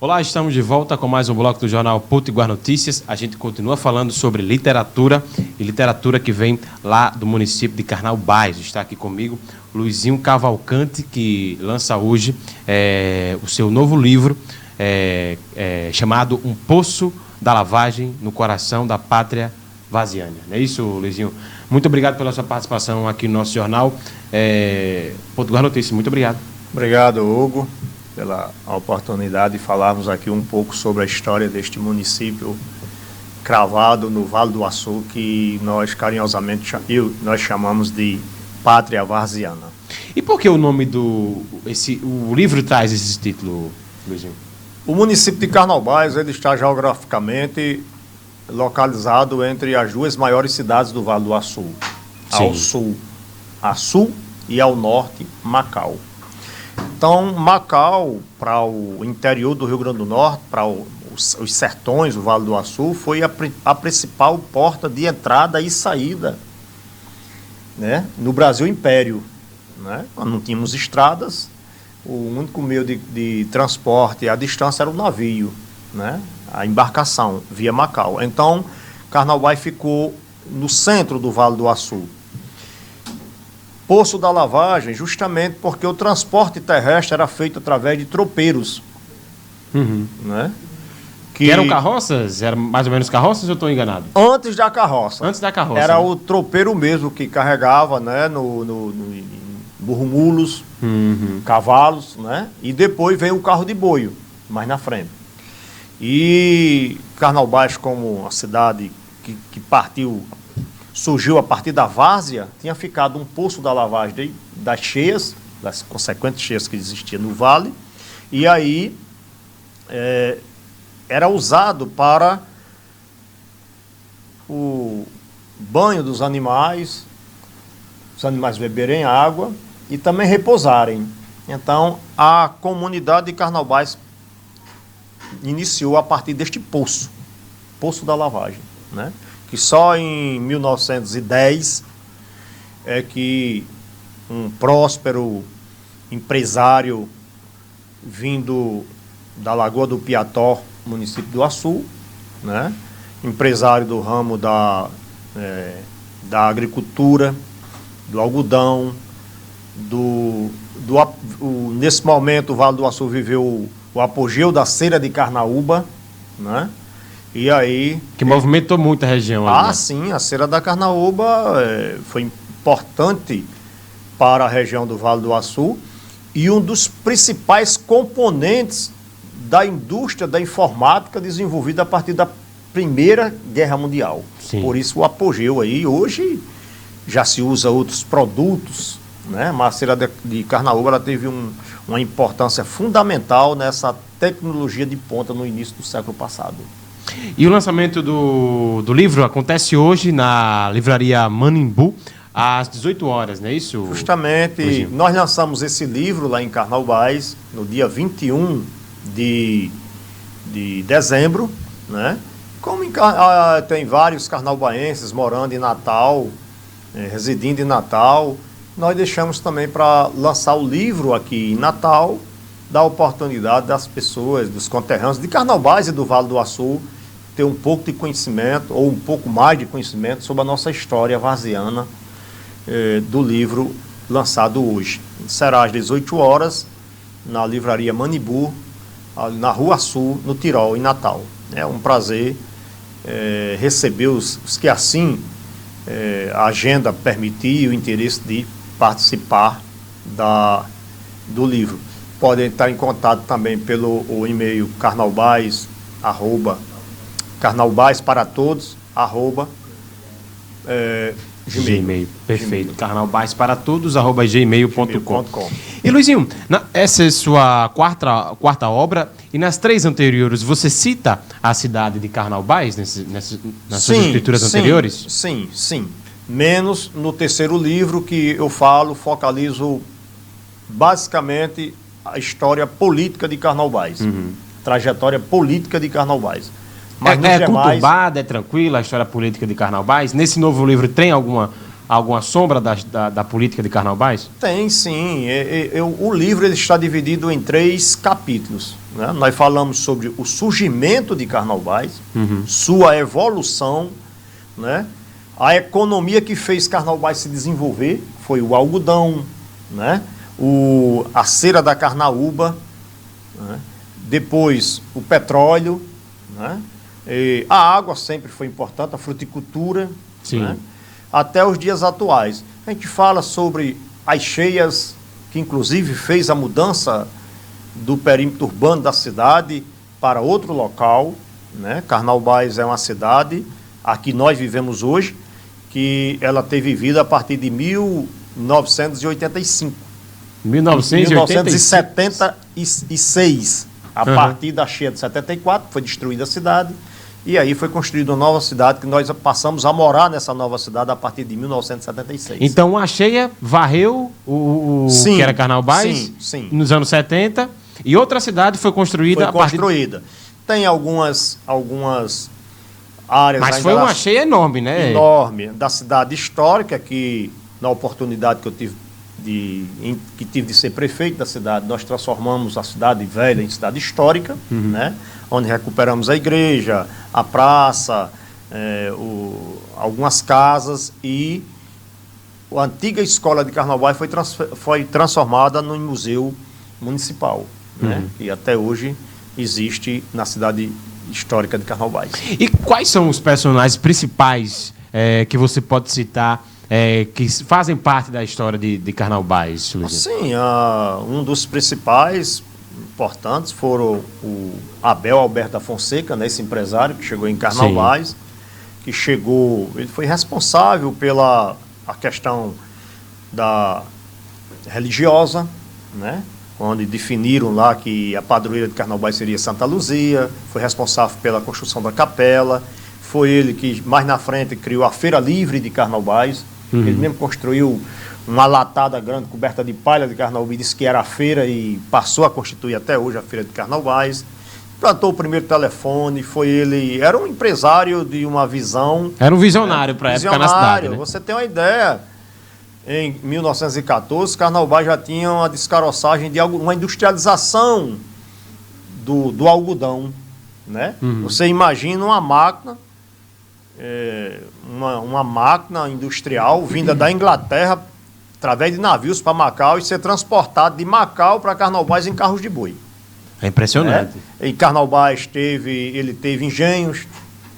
Olá, estamos de volta com mais um bloco do jornal Potiguar Notícias. A gente continua falando sobre literatura e literatura que vem lá do município de Carnaubais. Está aqui comigo Luizinho Cavalcante, que lança hoje o seu novo livro chamado Um Poço da Lavagem no Coração da Pátria Vaziânia. Não é isso, Luizinho? Muito obrigado pela sua participação aqui no nosso jornal Potiguar Notícias. Muito obrigado. Obrigado, Hugo, pela oportunidade de falarmos aqui um pouco sobre a história deste município cravado no Vale do Açu, que nós carinhosamente nós chamamos de Pátria Varziana. E por que o nome o livro traz esse título, Luizinho? O município de Carnaubais, ele está geograficamente localizado entre as duas maiores cidades do Vale do Açu. Ao sul, Açu, e ao norte, Macau. Então, Macau, para o interior do Rio Grande do Norte, para os sertões do Vale do Açu, foi a principal porta de entrada e saída, né, no Brasil Império. Né? Nós não tínhamos estradas, o único meio de transporte à distância era o navio, né, a embarcação via Macau. Então, Carnaubais ficou no centro do Vale do Açu. Poço da Lavagem, justamente porque o transporte terrestre era feito através de tropeiros. Né? Que eram carroças? Eram mais ou menos carroças ou eu estou enganado? Antes da carroça. Antes da carroça. Era, né? O tropeiro mesmo que carregava, né, no burro-mulos, cavalos, né? E depois veio o carro de boi, mais na frente. E Carnaubais, como uma cidade que surgiu a partir da várzea, tinha ficado um poço da lavagem das cheias, das consequentes cheias que existiam no vale, e aí era usado para o banho dos animais, os animais beberem água e também repousarem. Então, a comunidade de Carnaubais iniciou a partir deste poço da lavagem, né? Que só em 1910 é que um próspero empresário vindo da Lagoa do Piató, município do Açu, né, empresário do ramo da agricultura, do algodão, nesse momento o Vale do Açu viveu o apogeu da cera de Carnaúba, né? E aí... Que movimentou muito a região. Ali, né? Sim, a cera da Carnaúba foi importante para a região do Vale do Açu e um dos principais componentes da indústria da informática desenvolvida a partir da Primeira Guerra Mundial. Sim. Por isso o apogeu aí. Hoje já se usa outros produtos, né? Mas a cera de Carnaúba ela teve uma importância fundamental nessa tecnologia de ponta no início do século passado. E o lançamento do livro acontece hoje na livraria Manimbu, às 18 horas, não é isso? Justamente, nós lançamos esse livro lá em Carnaubais, no dia 21 de dezembro, né? Como tem vários carnaubaenses morando em Natal, residindo em Natal, nós deixamos também para lançar o livro aqui em Natal, dar oportunidade das pessoas, dos conterrâneos de Carnaubais e do Vale do Açu, ter um pouco de conhecimento, ou um pouco mais de conhecimento sobre a nossa história varziana do livro lançado hoje. Será às 18 horas, na livraria Manimbu, na Rua Sul, no Tirol, em Natal. É um prazer receber os que assim a agenda permitir e o interesse de participar do livro. Podem estar em contato também pelo e-mail carnaubaisparatodos, Gmail. Perfeito. Carnaubaisparatodos, gmail.com. E Luizinho, essa é sua quarta obra, e nas 3 anteriores você cita a cidade de Carnaubais nas suas escrituras anteriores? Sim. Menos no terceiro livro, que eu focalizo basicamente a história política de Carnaubais, trajetória política de Carnaubais. Mas conturbada, é tranquila a história política de Carnaubais? Nesse novo livro tem alguma sombra da política de Carnaubais? Tem, sim. O livro ele está dividido em 3 capítulos. né? Nós falamos sobre o surgimento de Carnaubais, Uhum. sua evolução, né? A economia que fez Carnaubais se desenvolver foi o algodão, né? A cera da carnaúba, né? Depois o petróleo, né? E a água sempre foi importante, a fruticultura, Sim. né? Até os dias atuais. A gente fala sobre as cheias, que inclusive fez a mudança do perímetro urbano da cidade para outro local, né? Carnaubais é uma cidade, a que nós vivemos hoje, que ela teve vida a partir de 1985. 1976, a partir da cheia de 74, foi destruída a cidade, e aí foi construída uma nova cidade, que nós passamos a morar nessa nova cidade a partir de 1976. Então a cheia varreu sim, que era Carnaubais sim. nos anos 70, e outra cidade foi construída Tem algumas áreas... Mas foi uma cheia enorme, né? Enorme, da cidade histórica, que na oportunidade que eu tive de ser prefeito da cidade, nós transformamos a cidade velha em cidade histórica, né? Onde recuperamos a igreja, a praça, algumas casas, e a antiga escola de Carnaubais foi transformada num museu municipal, né? E até hoje existe na cidade histórica de Carnaubais. E quais são os personagens principais que você pode citar que fazem parte da história de Carnaubais, Luiz? Sim, um dos principais importantes foram o Abel Alberto da Fonseca, né, esse empresário que chegou em Carnaubais, ele foi responsável pela a questão da religiosa, né? Onde definiram lá que a padroeira de Carnaubais seria Santa Luzia, foi responsável pela construção da capela, foi ele que mais na frente criou a Feira Livre de Carnaubais, ele mesmo construiu uma latada grande coberta de palha de Carnaubais, disse que era a feira e passou a constituir até hoje a Feira de Carnaubais, plantou o primeiro telefone, era um empresário de uma visão... Era um visionário para a época na cidade, né? Você tem uma ideia... Em 1914, Carnaubais já tinha uma descaroçagem de uma industrialização do algodão, né? Você imagina uma máquina, uma máquina industrial vinda da Inglaterra através de navios para Macau e ser transportado de Macau para Carnaubais em carros de boi. É impressionante. E Carnaubais ele teve engenhos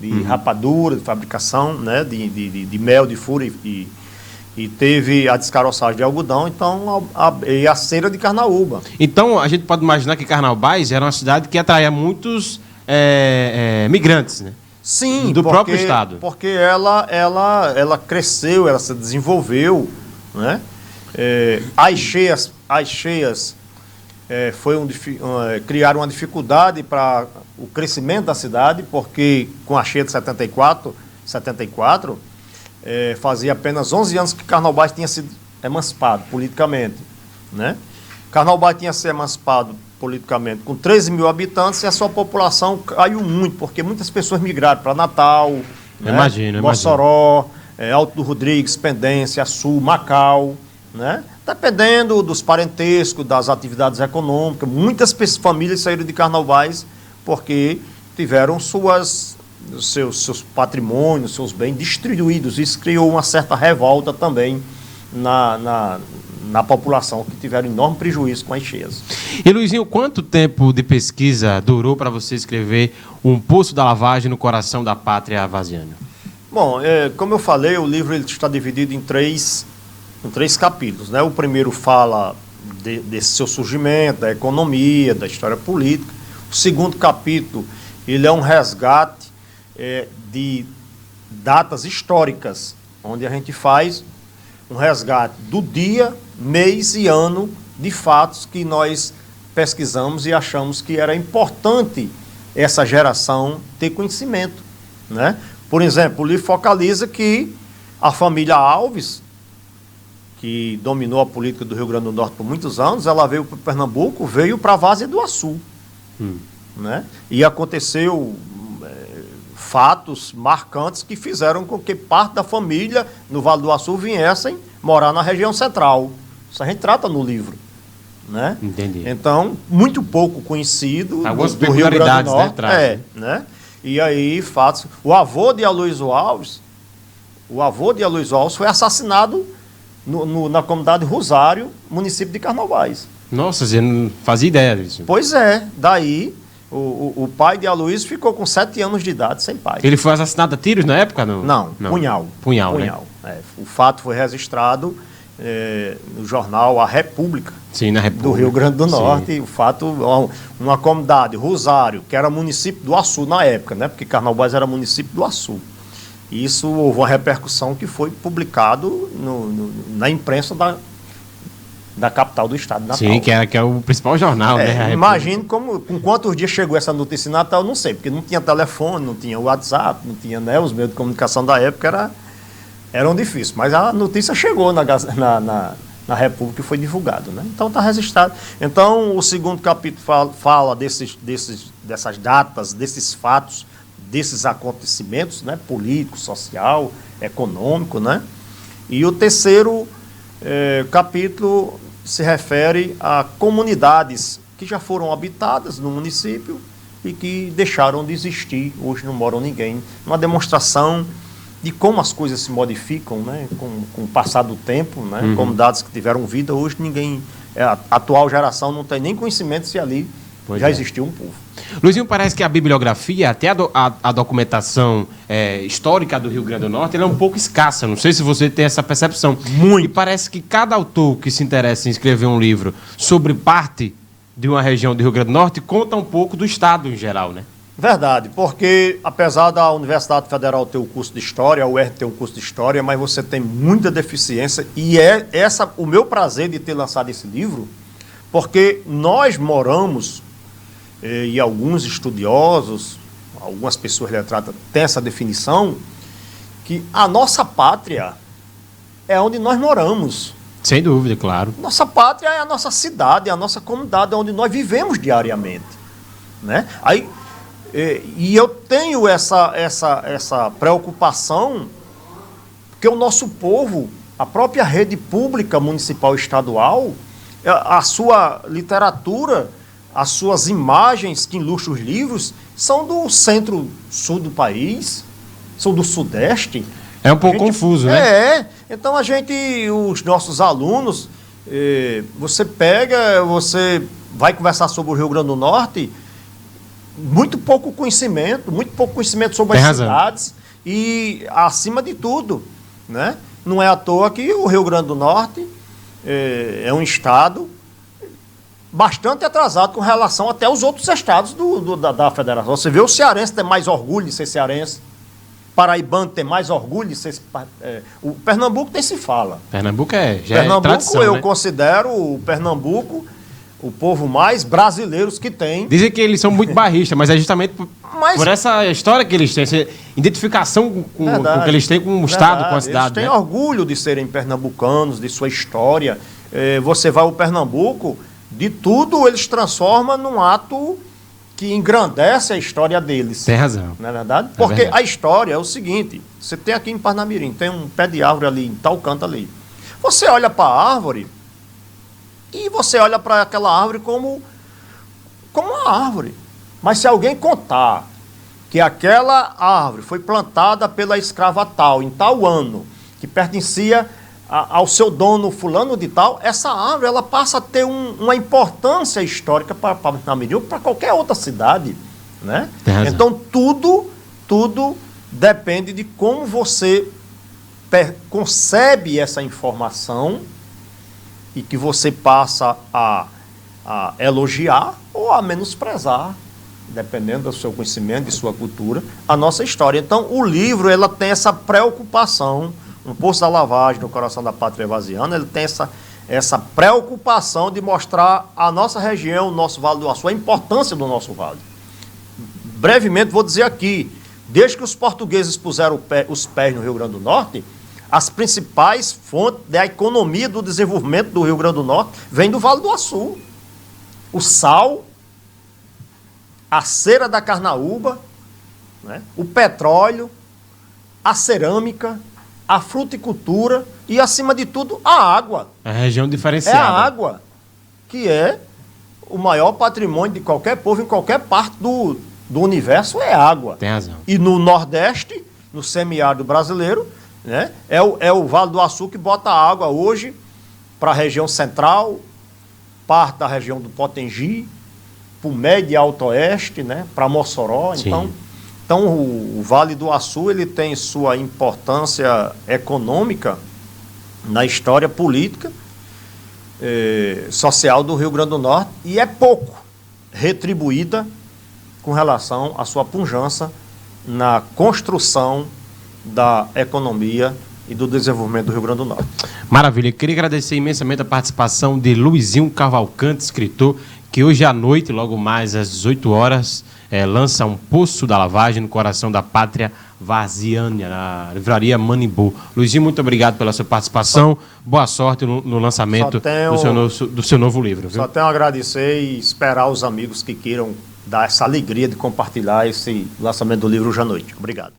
de rapadura, de fabricação, né? de mel, de fura e teve a descaroçagem de algodão, então a cera de carnaúba. Então, a gente pode imaginar que Carnaubais era uma cidade que atraía muitos migrantes, né? Sim, do próprio estado. Porque ela cresceu, ela se desenvolveu, né? As cheias criaram uma dificuldade para o crescimento da cidade, porque com a cheia de 74, fazia apenas 11 anos que Carnaubais tinha sido emancipado politicamente, né? Carnaubais tinha sido emancipado politicamente com 13 mil habitantes e a sua população caiu muito, porque muitas pessoas migraram para Natal, né? Imagino. Mossoró, Alto do Rodrigues, Pendência, Sul, Macau, né? Dependendo dos parentescos, das atividades econômicas, muitas famílias saíram de Carnaubais porque tiveram seus patrimônios, seus bens destruídos. Isso criou uma certa revolta também na população, que tiveram enorme prejuízo com as cheias. E, Luizinho, quanto tempo de pesquisa durou para você escrever Um Poço da Lavagem no Coração da Pátria Vasiana? Bom, como eu falei, o livro ele está dividido em três capítulos, né? O primeiro fala desse seu surgimento, da economia, da história política. O segundo capítulo ele é um resgate de datas históricas, onde a gente faz um resgate do dia, mês e ano de fatos que nós pesquisamos e achamos que era importante essa geração ter conhecimento, né? Por exemplo, o livro focaliza que a família Alves, que dominou a política do Rio Grande do Norte por muitos anos, ela veio para Pernambuco, veio para Várzea do Açu, né? E aconteceu fatos marcantes que fizeram com que parte da família no Vale do Açu viessem morar na região central. Isso a gente trata no livro, né? Entendi. Então, muito pouco conhecido algumas do Rio Grande do peculiaridades, né, Norte. traz. Né? E aí, fatos. O avô de Aloysio Alves foi assassinado na comunidade Rosário, município de Carnaubais. Nossa, você não fazia ideia disso. Pois é, daí o pai de Aloysio ficou com 7 anos de idade sem pai. Ele foi assassinado a tiros na época? Não, punhal. Punhal, né? É. O fato foi registrado no jornal A República, Sim, na República do Rio Grande do Norte. Sim. O fato, uma comunidade, Rosário, que era município do Açu na época, né? Porque Carnaubais era município do Açu. E isso houve uma repercussão que foi publicado na imprensa da capital do estado de Natal. Sim, que é o principal jornal, né? Imagino com quantos dias chegou essa notícia em Natal, não sei, porque não tinha telefone, não tinha WhatsApp, não tinha, né, os meios de comunicação da época eram difíceis, mas a notícia chegou na República e foi divulgado, né? Então está registrado. Então o segundo capítulo fala dessas datas, desses fatos, desses acontecimentos, né, político, social, econômico, né? E o terceiro capítulo se refere a comunidades que já foram habitadas no município e que deixaram de existir, hoje não moram ninguém. Uma demonstração de como as coisas se modificam, né, com o passar do tempo, né? Comunidades que tiveram vida, hoje ninguém, a atual geração não tem nem conhecimento se ali já existiu um povo. Luizinho, parece que a bibliografia, até a documentação histórica do Rio Grande do Norte, ela é um pouco escassa. Não sei se você tem essa percepção. Muito. E parece que cada autor que se interessa em escrever um livro sobre parte de uma região do Rio Grande do Norte conta um pouco do estado em geral, né? Verdade, porque apesar da Universidade Federal ter o curso de História, a UERN ter um curso de História, mas você tem muita deficiência e o meu prazer de ter lançado esse livro, porque nós moramos, e alguns estudiosos, algumas pessoas letradas têm essa definição, que a nossa pátria é onde nós moramos. Sem dúvida, claro. Nossa pátria é a nossa cidade, é a nossa comunidade, é onde nós vivemos diariamente, né? Aí, e eu tenho essa preocupação, porque o nosso povo, a própria rede pública municipal e estadual, a sua literatura, as suas imagens que ilustram os livros são do centro-sul do país, são do sudeste. É um pouco confuso, né? Então os nossos alunos, você vai conversar sobre o Rio Grande do Norte, muito pouco conhecimento sobre as cidades e, acima de tudo, né? Não é à toa que o Rio Grande do Norte é um estado bastante atrasado com relação até aos outros estados da federação. Você vê o cearense ter mais orgulho de ser cearense, paraibano ter mais orgulho de ser... o Pernambuco nem se fala. Pernambuco já Pernambuco, é tradição, eu né? considero o Pernambuco o povo mais brasileiros que tem. Dizem que eles são muito barristas, mas é justamente por essa história que eles têm, essa identificação com que eles têm com o estado, com a cidade. Eles têm orgulho de serem pernambucanos, de sua história. Você vai ao Pernambuco, de tudo eles transformam num ato que engrandece a história deles. Tem razão. Não é verdade? Porque a história é o seguinte, você tem aqui em Parnamirim, tem um pé de árvore ali, em tal canto ali. Você olha para a árvore e você olha para aquela árvore como uma árvore. Mas se alguém contar que aquela árvore foi plantada pela escrava tal, em tal ano, que pertencia ao seu dono fulano de tal, essa árvore ela passa a ter uma importância histórica para Parnamirim, para qualquer outra cidade, né? Então tudo depende de como você concebe essa informação e que você passa a elogiar ou a menosprezar, dependendo do seu conhecimento, de sua cultura, a nossa história. Então o livro ela tem essa preocupação. No Poço da Lavagem, no Coração da Pátria Evasiana, ele tem essa preocupação de mostrar a nossa região, o nosso Vale do Açu, a importância do nosso vale. Brevemente, vou dizer aqui, desde que os portugueses puseram os pés no Rio Grande do Norte, as principais fontes da economia do desenvolvimento do Rio Grande do Norte vêm do Vale do Açu. O sal, a cera da carnaúba, né? O petróleo, a cerâmica, a fruticultura e, acima de tudo, a água. A região diferenciada. É a água. que é o maior patrimônio de qualquer povo em qualquer parte do universo é água. Tem razão. E no Nordeste, no semiárido brasileiro, né, é o Vale do Açu que bota água hoje para a região central, parte da região do Potengi, para o Médio e Alto Oeste, né, para Mossoró. Então o Vale do Açu ele tem sua importância econômica na história política, social do Rio Grande do Norte, e é pouco retribuída com relação à sua pujança na construção da economia e do desenvolvimento do Rio Grande do Norte. Maravilha. Queria agradecer imensamente a participação de Luizinho Cavalcante, escritor, que hoje à noite, logo mais às 18 horas, lança Um Poço da Lavagem no Coração da Pátria Varziana, na livraria Manibu. Luizinho, muito obrigado pela sua participação. Boa sorte no lançamento do seu novo livro. Viu? Só tenho a agradecer e esperar os amigos que queiram dar essa alegria de compartilhar esse lançamento do livro hoje à noite. Obrigado.